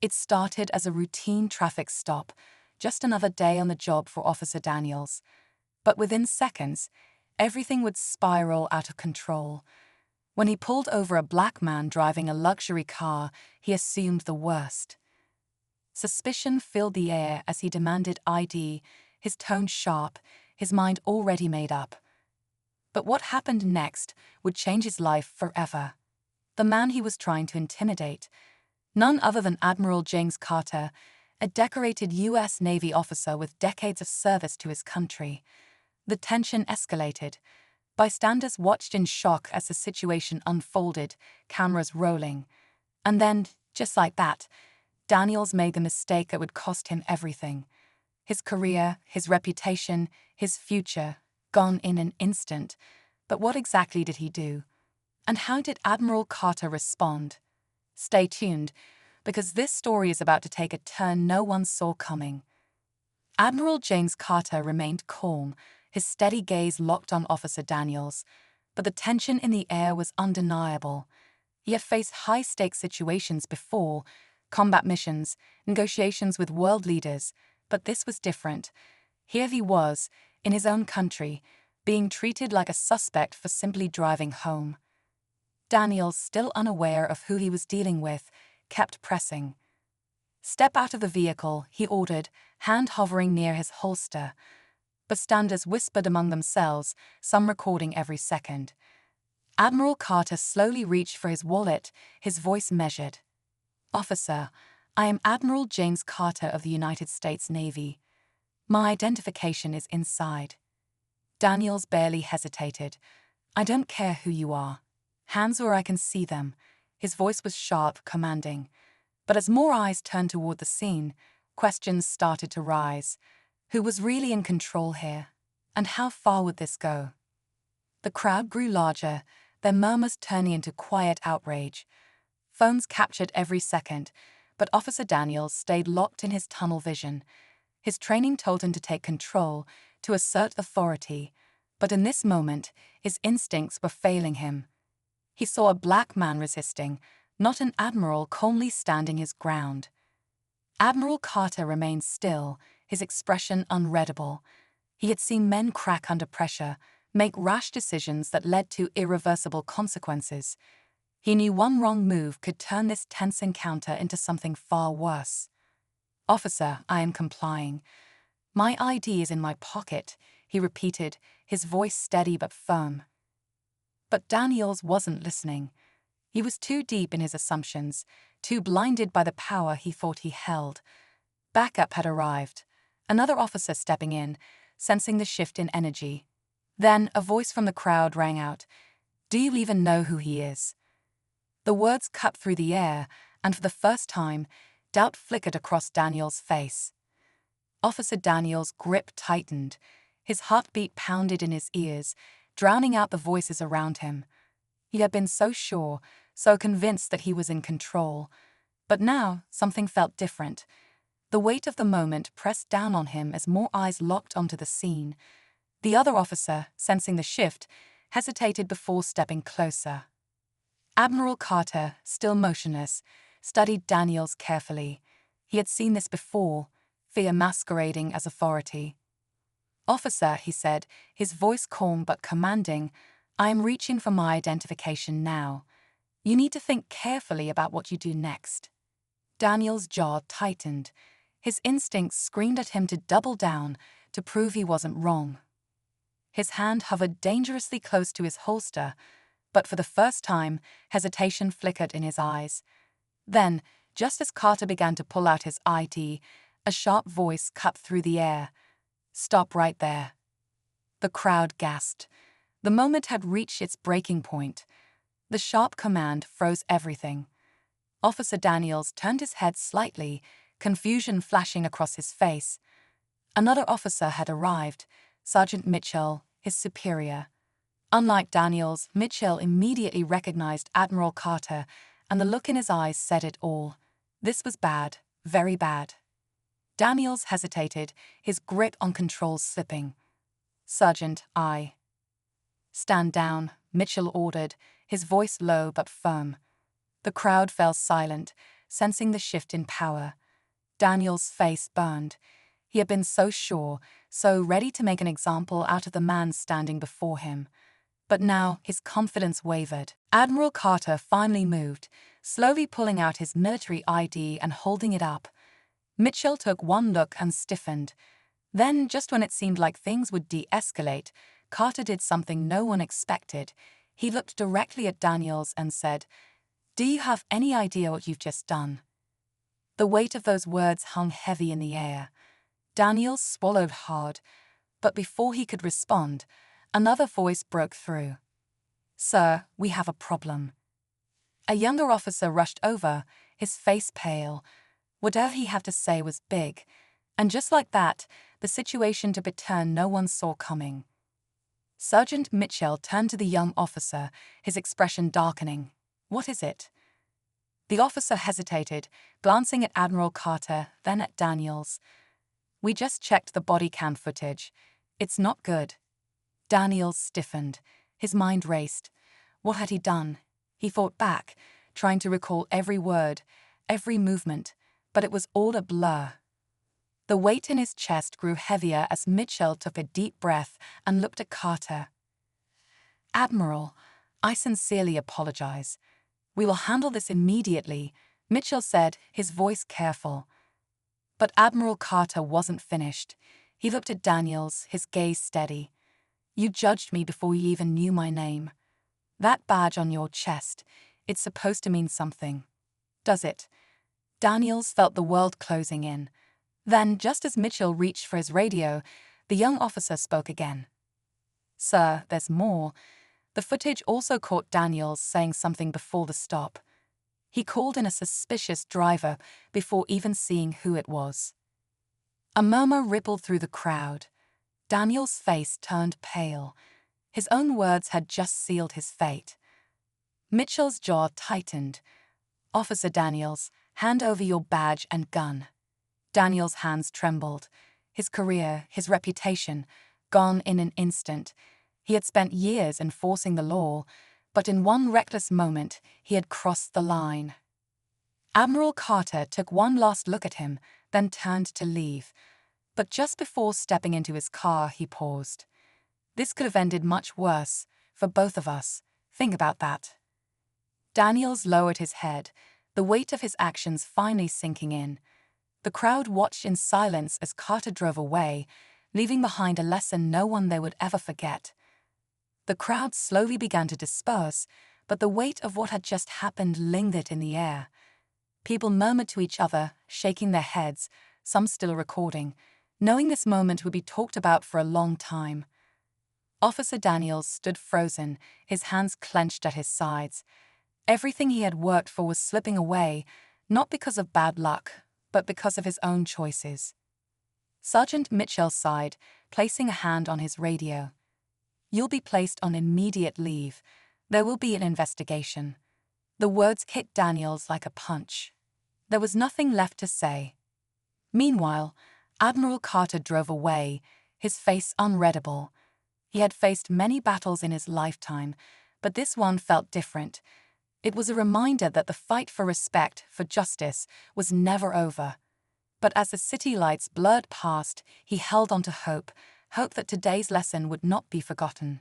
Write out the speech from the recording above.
It started as a routine traffic stop, just another day on the job for Officer Daniels. But within seconds, everything would spiral out of control. When he pulled over a black man driving a luxury car, he assumed the worst. Suspicion filled the air as he demanded ID, his tone sharp, his mind already made up. But what happened next would change his life forever. The man he was trying to intimidate, none other than Admiral James Carter, a decorated U.S. Navy officer with decades of service to his country. The tension escalated. Bystanders watched in shock as the situation unfolded, cameras rolling. And then, just like that, Daniels made the mistake that would cost him everything. His career, his reputation, his future, gone in an instant. But what exactly did he do? And how did Admiral Carter respond? Stay tuned, because this story is about to take a turn no one saw coming. Admiral James Carter remained calm, his steady gaze locked on Officer Daniels, but the tension in the air was undeniable. He had faced high-stakes situations before, combat missions, negotiations with world leaders, but this was different. Here he was, in his own country, being treated like a suspect for simply driving home. Daniels, still unaware of who he was dealing with, kept pressing. "Step out of the vehicle," he ordered, hand hovering near his holster. Bystanders whispered among themselves, some recording every second. Admiral Carter slowly reached for his wallet, his voice measured. "Officer, I am Admiral James Carter of the United States Navy. My identification is inside." Daniels barely hesitated. "I don't care who you are. Hands where I can see them." His voice was sharp, commanding. But as more eyes turned toward the scene, questions started to rise. Who was really in control here? And how far would this go? The crowd grew larger, their murmurs turning into quiet outrage. Phones captured every second, but Officer Daniels stayed locked in his tunnel vision. His training told him to take control, to assert authority, but in this moment, his instincts were failing him. He saw a black man resisting, not an admiral calmly standing his ground. Admiral Carter remained still, his expression unreadable. He had seen men crack under pressure, make rash decisions that led to irreversible consequences. He knew one wrong move could turn this tense encounter into something far worse. "Officer, I am complying. My ID is in my pocket," he repeated, his voice steady but firm. But Daniels wasn't listening. He was too deep in his assumptions, too blinded by the power he thought he held. Backup had arrived, another officer stepping in, sensing the shift in energy. Then a voice from the crowd rang out, "Do you even know who he is?" The words cut through the air, and for the first time, doubt flickered across Daniels' face. Officer Daniels' grip tightened. His heartbeat pounded in his ears, drowning out the voices around him. He had been so sure, so convinced that he was in control. But now, something felt different. The weight of the moment pressed down on him as more eyes locked onto the scene. The other officer, sensing the shift, hesitated before stepping closer. Admiral Carter, still motionless, studied Daniels carefully. He had seen this before, fear masquerading as authority. "Officer," he said, his voice calm but commanding, "I am reaching for my identification now. You need to think carefully about what you do next." Daniels' jaw tightened. His instincts screamed at him to double down, to prove he wasn't wrong. His hand hovered dangerously close to his holster, but for the first time, hesitation flickered in his eyes. Then, just as Carter began to pull out his ID, a sharp voice cut through the air. "Stop right there." The crowd gasped. The moment had reached its breaking point. The sharp command froze everything. Officer Daniels turned his head slightly, confusion flashing across his face. Another officer had arrived, Sergeant Mitchell, his superior. Unlike Daniels, Mitchell immediately recognized Admiral Carter, and the look in his eyes said it all. This was bad, very bad. Daniels hesitated, his grip on controls slipping. "Sergeant, I..." "Stand down," Mitchell ordered, his voice low but firm. The crowd fell silent, sensing the shift in power. Daniel's face burned. He had been so sure, so ready to make an example out of the man standing before him. But now his confidence wavered. Admiral Carter finally moved, slowly pulling out his military ID and holding it up. Mitchell took one look and stiffened. Then, just when it seemed like things would de-escalate, Carter did something no one expected. He looked directly at Daniels and said, "Do you have any idea what you've just done?" The weight of those words hung heavy in the air. Daniels swallowed hard, but before he could respond, another voice broke through. "Sir, we have a problem." A younger officer rushed over, his face pale. Whatever he had to say was big, and just like that, the situation took a turn no one saw coming. Sergeant Mitchell turned to the young officer, his expression darkening. "What is it?" The officer hesitated, glancing at Admiral Carter, then at Daniels. "We just checked the body cam footage. It's not good." Daniels stiffened. His mind raced. What had he done? He fought back, trying to recall every word, every movement, but it was all a blur. The weight in his chest grew heavier as Mitchell took a deep breath and looked at Carter. "Admiral, I sincerely apologize. We will handle this immediately," Mitchell said, his voice careful. But Admiral Carter wasn't finished. He looked at Daniels, his gaze steady. "You judged me before you even knew my name. That badge on your chest, it's supposed to mean something. Does it?" Daniels felt the world closing in. Then, just as Mitchell reached for his radio, the young officer spoke again. "Sir, there's more." The footage also caught Daniels saying something before the stop. He called in a suspicious driver before even seeing who it was. A murmur rippled through the crowd. Daniels' face turned pale. His own words had just sealed his fate. Mitchell's jaw tightened. "Officer Daniels, hand over your badge and gun." Daniels' hands trembled. His career, his reputation, gone in an instant. He had spent years enforcing the law, but in one reckless moment, he had crossed the line. Admiral Carter took one last look at him, then turned to leave. But just before stepping into his car, he paused. "This could have ended much worse, for both of us. Think about that." Daniels lowered his head, the weight of his actions finally sinking in. The crowd watched in silence as Carter drove away, leaving behind a lesson no one there would ever forget. The crowd slowly began to disperse, but the weight of what had just happened lingered in the air. People murmured to each other, shaking their heads, some still recording, knowing this moment would be talked about for a long time. Officer Daniels stood frozen, his hands clenched at his sides. Everything he had worked for was slipping away, not because of bad luck, but because of his own choices. Sergeant Mitchell sighed, placing a hand on his radio. "You'll be placed on immediate leave. There will be an investigation." The words hit Daniels like a punch. There was nothing left to say. Meanwhile, Admiral Carter drove away, his face unreadable. He had faced many battles in his lifetime, but this one felt different. It was a reminder that the fight for respect, for justice, was never over. But as the city lights blurred past, he held on to hope that today's lesson would not be forgotten.